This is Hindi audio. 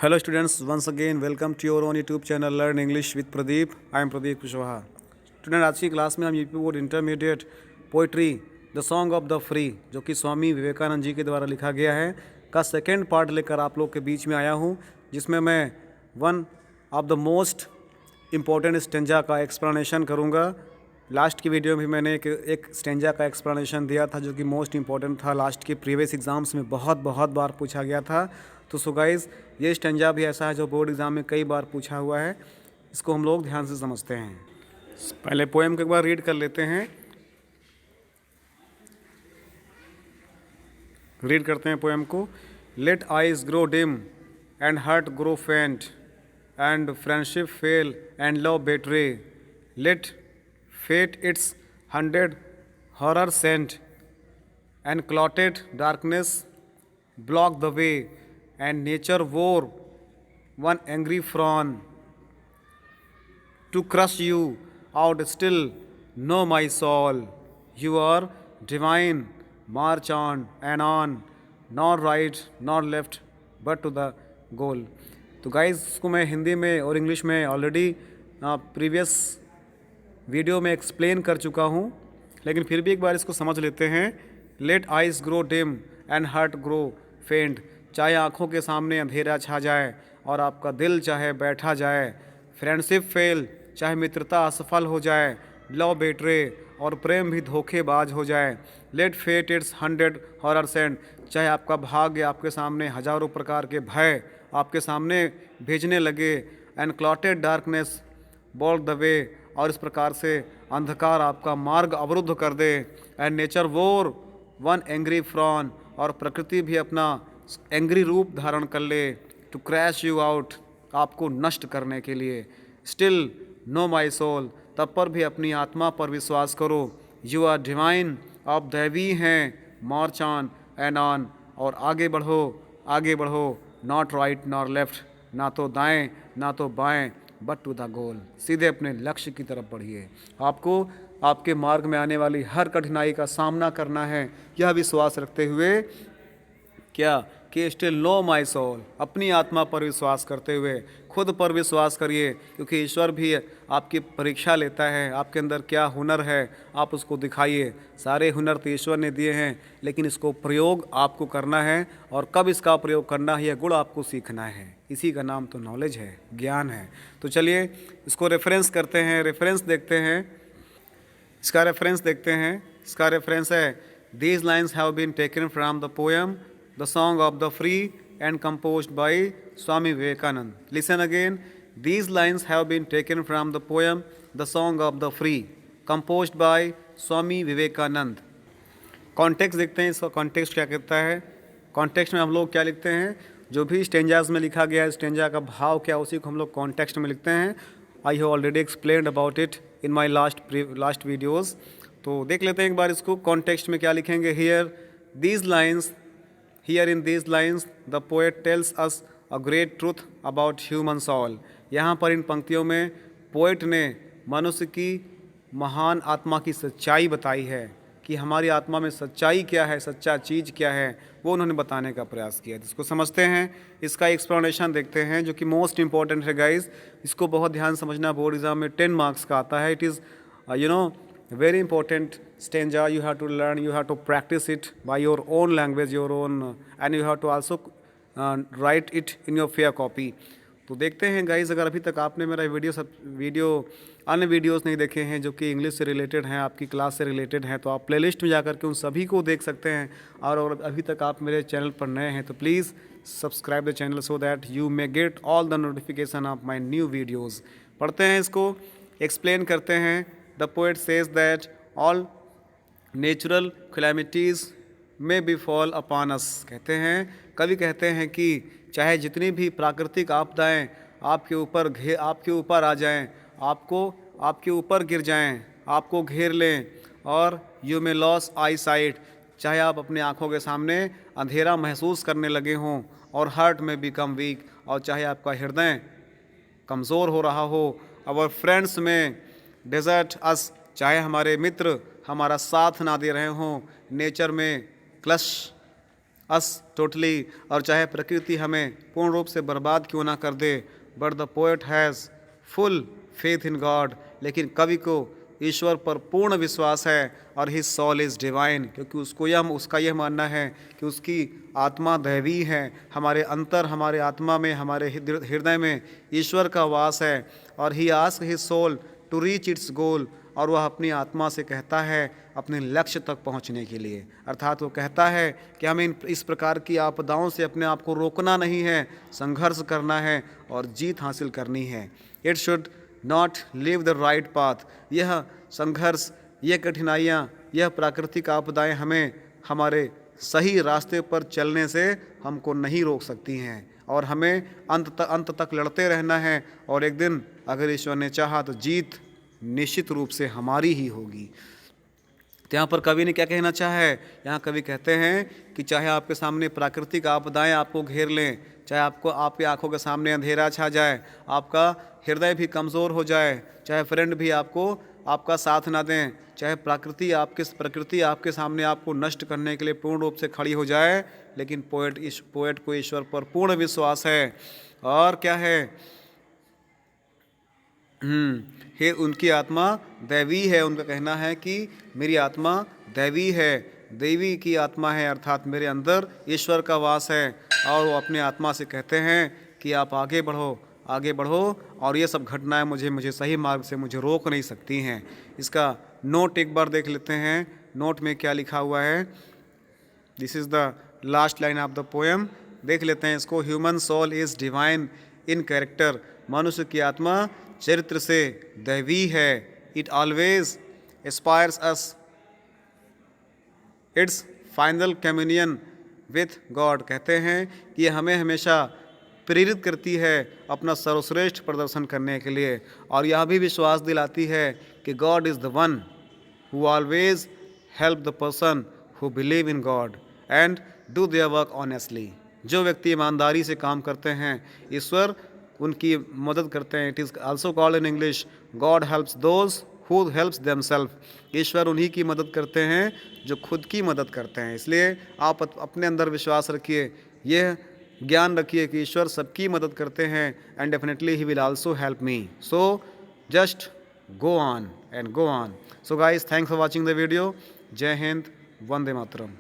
Hello students, once again welcome to your own YouTube channel Learn English with Pradeep. I am Pradeep Kushwaha. Student आज की क्लास में हम UP board intermediate poetry the song of the free जो कि स्वामी विवेकानंद जी के द्वारा लिखा गया है का सेकेंड पार्ट लेकर आप लोग के बीच में आया हूँ, जिसमें मैं one of the most important stanza का एक्सप्लेनेशन करूँगा। लास्ट की वीडियो में भी मैंने एक स्टेंजा का एक्सप्लेनेशन दिया था जो कि मोस्ट इम्पॉर्टेंट था, लास्ट के प्रीवियस एग्ज़ाम्स में बहुत बार पूछा गया था। तो सो गाइस, ये स्टेंजा भी ऐसा है जो बोर्ड एग्ज़ाम में कई बार पूछा हुआ है। इसको हम लोग ध्यान से समझते हैं। पहले पोएम को एक बार रीड कर लेते हैं। रीड करते हैं पोएम को। Let eyes grow dim and heart grow faint and friendship fail and love betray. Let fate its 100 horror sent and clotted darkness block the way, and nature wore one angry frown to crush you out. Still know my soul, you are divine. March on and on, nor right nor left but to the goal. तो गाइज, इसको मैं हिंदी में और इंग्लिश में ऑलरेडी प्रीवियस वीडियो में एक्सप्लेन कर चुका हूँ, लेकिन फिर भी एक बार इसको समझ लेते हैं। Let eyes grow dim and heart grow faint. चाहे आँखों के सामने अंधेरा छा जाए और आपका दिल चाहे बैठा जाए। फ्रेंडशिप फेल, चाहे मित्रता असफल हो जाए। लव बेट्रे, और प्रेम भी धोखेबाज हो जाए। Let fate its 100 horror send, चाहे आपका भाग्य आपके सामने हजारों प्रकार के भय आपके सामने भेजने लगे। And clotted darkness barred the way, और इस प्रकार से अंधकार आपका मार्ग अवरुद्ध कर दे। And nature wear one angry frown, और प्रकृति भी अपना एंग्री रूप धारण कर ले। टू क्रैश यू आउट, आपको नष्ट करने के लिए। स्टिल नो माई सोल, तब पर भी अपनी आत्मा पर विश्वास करो। यू आर डिवाइन, आप दैवी हैं। मार्च ऑन एंड ऑन, और आगे बढ़ो। नॉट राइट नॉर लेफ्ट, ना तो दाएं ना तो बाएं, बट टू द गोल, सीधे अपने लक्ष्य की तरफ बढ़िए। आपको आपके मार्ग में आने वाली हर कठिनाई का सामना करना है, यह विश्वास रखते हुए क्या कि स्टिल नो माई सोल, अपनी आत्मा पर विश्वास करते हुए खुद पर विश्वास करिए, क्योंकि ईश्वर भी आपकी परीक्षा लेता है। आपके अंदर क्या हुनर है आप उसको दिखाइए। सारे हुनर तो ईश्वर ने दिए हैं, लेकिन इसको प्रयोग आपको करना है, और कब इसका प्रयोग करना है यह गुण आपको सीखना है। इसी का नाम तो नॉलेज है, ज्ञान है। तो चलिए इसको रेफरेंस करते हैं, रेफरेंस देखते हैं। इसका रेफरेंस है these lines have been taken from the poem the song of the free and composed by Swami Vivekanand. Listen again. These lines have been taken from the poem The Song of the Free, composed by Swami Vivekanand. Context देखते हैं, इसका कॉन्टेक्स्ट क्या कहता है। कॉन्टेक्स्ट में हम लोग क्या लिखते हैं, जो भी स्टेंजाज में लिखा गया है, स्टेंजा का भाव क्या, उसी को हम लोग कॉन्टेक्स्ट में लिखते हैं। I have already explained about it in my last videos. तो देख लेते हैं एक बार इसको। कॉन्टेक्स्ट में क्या लिखेंगे। Here in these lines, the poet tells us a great truth about human soul. यहाँ पर इन पंक्तियों में पोएट ने मनुष्य की महान आत्मा की सच्चाई बताई है कि हमारी आत्मा में सच्चाई क्या है, सच्चा चीज़ क्या है, वो उन्होंने बताने का प्रयास किया। इसको समझते हैं, इसका एक्सप्लेनेशन देखते हैं जो कि मोस्ट इंपॉर्टेंट है गाइज। इसको बहुत ध्यान समझना, बोर्ड एग्जाम में 10 मार्क्स का आता है। It is very important stanza. You have to learn, you have to practice it by your own language, your own, and you have to also write it in your fair copy. तो देखते हैं गाइज, अगर अभी तक आपने मेरा वीडियो अन्य वीडियोस नहीं देखे हैं जो कि इंग्लिश से रिलेटेड हैं, आपकी क्लास से रिलेटेड हैं, तो आप प्लेलिस्ट में जाकर के उन सभी को देख सकते हैं। और अभी तक आप मेरे चैनल पर नए हैं तो please subscribe the channel so that you may get all the notification of my new videos. पढ़ते हैं इसको, एक्सप्लेन करते हैं। The poet says that all natural calamities may befall upon us. कवि कहते हैं कि चाहे जितनी भी प्राकृतिक आपदाएं आपके ऊपर आ जाएं, आपके ऊपर गिर जाएं, आपको घेर लें, और you may lose eyesight, चाहे आप अपनी आँखों के सामने अंधेरा महसूस करने लगे हों, और heart may become weak, और चाहे आपका हृदय कमज़ोर हो रहा हो। our friends में डेजर्ट अस, चाहे हमारे मित्र हमारा साथ ना दे रहे हों। नेचर में अस टोटली, और चाहे प्रकृति हमें पूर्ण रूप से बर्बाद क्यों ना कर दे, but the poet has full faith in God, लेकिन कवि को ईश्वर पर पूर्ण विश्वास है, और हिज सॉल इज़ डिवाइन, क्योंकि उसका यह मानना है कि उसकी आत्मा दैवी है। हमारे अंतर, हमारे आत्मा में, हमारे हृदय में ईश्वर का वास है। और he ask his soul to reach its goal, और वह अपनी आत्मा से कहता है अपने लक्ष्य तक पहुंचने के लिए, अर्थात वो कहता है कि हमें इस प्रकार की आपदाओं से अपने आप को रोकना नहीं है, संघर्ष करना है और जीत हासिल करनी है। It should not live the right path, यह संघर्ष, यह कठिनाइयाँ, यह प्राकृतिक आपदाएं हमें हमारे सही रास्ते पर चलने से हमको नहीं रोक सकती हैं, और हमें अंत तक लड़ते रहना है, और एक दिन अगर ईश्वर ने चाहा तो जीत निश्चित रूप से हमारी ही होगी। तो यहाँ पर कवि ने क्या कहना चाहा है? यहाँ कवि कहते हैं कि चाहे आपके सामने प्राकृतिक आपदाएं आपको घेर लें, चाहे आपकी आंखों के सामने अंधेरा छा जाए, आपका हृदय भी कमज़ोर हो जाए, चाहे फ्रेंड भी आपका साथ ना दें, चाहे प्रकृति आपके सामने आपको नष्ट करने के लिए पूर्ण रूप से खड़ी हो जाए, लेकिन पोएट को ईश्वर पर पूर्ण विश्वास है। और क्या है? उनकी आत्मा दैवी है। उनका कहना है कि मेरी आत्मा दैवी है, देवी की आत्मा है, अर्थात मेरे अंदर ईश्वर का वास है। और वो अपने आत्मा से कहते हैं कि आप आगे बढ़ो, आगे बढ़ो, और ये सब घटनाएं मुझे सही मार्ग से मुझे रोक नहीं सकती हैं। इसका नोट एक बार देख लेते हैं। नोट में क्या लिखा हुआ है? This is the last line of the poem. देख लेते हैं इसको। Human soul is divine in character, मनुष्य की आत्मा चरित्र से दैवी है। It always aspires as its final communion with God, कहते हैं कि ये हमें हमेशा प्रेरित करती है अपना सर्वश्रेष्ठ प्रदर्शन करने के लिए, और यह भी विश्वास दिलाती है कि God is the one who always help the person who believe in God and do their work honestly. जो व्यक्ति ईमानदारी से काम करते हैं, ईश्वर उनकी मदद करते हैं। It is also called in English God helps those who helps themselves. ईश्वर उन्हीं की मदद करते हैं जो खुद की मदद करते हैं। इसलिए आप अपने अंदर विश्वास रखिए, यह ज्ञान रखिए कि ईश्वर सबकी मदद करते हैं, and definitely he will also help me. So just go on and go on. So guys, thanks for watching the video. जय हिंद, वंदे मातरम।